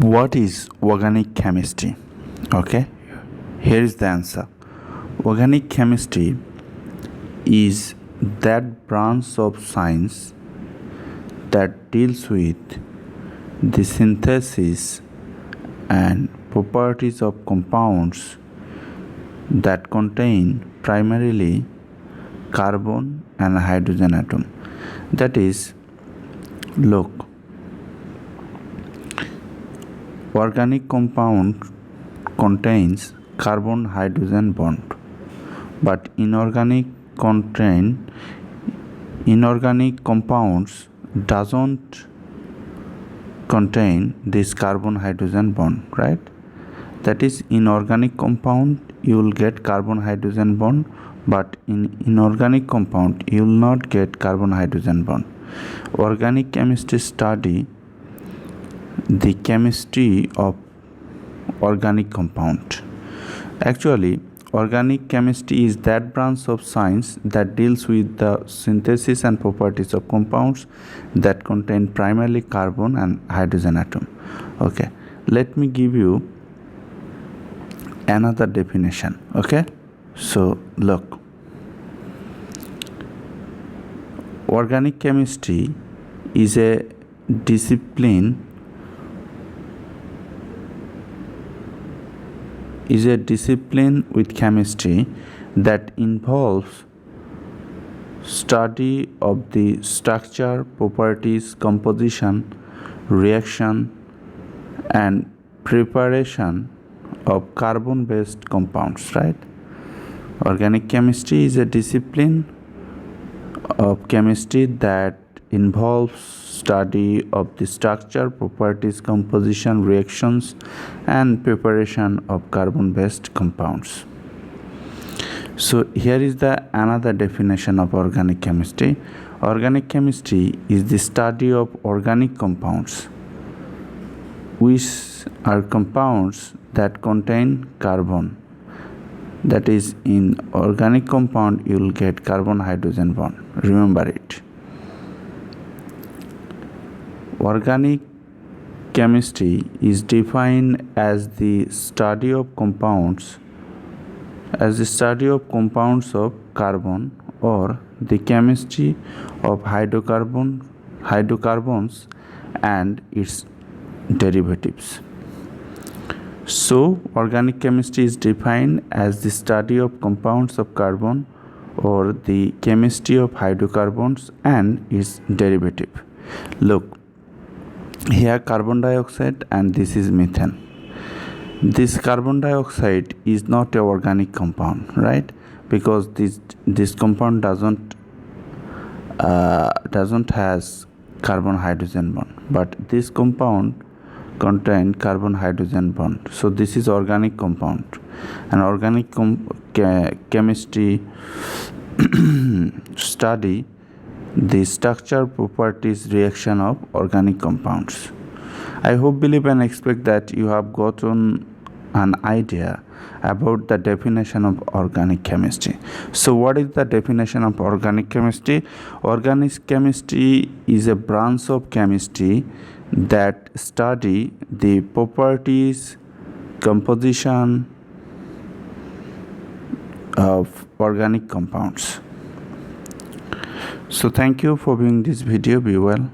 What is organic chemistry? Okay, here is the answer. Organic chemistry is that branch of science that deals with the synthesis and properties of compounds that contain primarily carbon and hydrogen atom. That is, look, organic compound contains carbon hydrogen bond, but inorganic compounds doesn't contain this carbon hydrogen bond, right? That is, inorganic compound you will get carbon hydrogen bond, but in inorganic compound you will not get carbon hydrogen bond. Organic chemistry study the chemistry of organic compound. Actually, organic chemistry is that branch of science that deals with the synthesis and properties of compounds that contain primarily carbon and hydrogen atom. Okay, let me give you another definition. Okay, so look, organic chemistry is a discipline with chemistry that involves study of the structure, properties, composition, reaction, and preparation of carbon-based compounds, right? Organic chemistry is a discipline of chemistry that involves study of the structure, properties, composition, reactions, and preparation of carbon-based compounds. So here is the another definition of organic chemistry. Organic chemistry is the study of organic compounds, which are compounds that contain carbon. That is, in organic compound you will get carbon hydrogen bond. Remember it. Organic chemistry is defined as the study of compounds of carbon, or the chemistry of hydrocarbons and its derivatives. So, organic chemistry is defined as the study of compounds of carbon or the chemistry of hydrocarbons and its derivative. Look, here carbon dioxide and this is methane. This carbon dioxide is not an organic compound, right? Because this compound doesn't has carbon hydrogen bond, but this compound contain carbon hydrogen bond. So this is organic compound. And organic chemistry study the structure, properties, reaction of organic compounds. I hope, believe, and expect that you have gotten an idea about the definition of organic chemistry. So what is the definition of organic chemistry? Organic chemistry is a branch of chemistry that study the properties, composition of organic compounds. So thank you for viewing this video. Be well.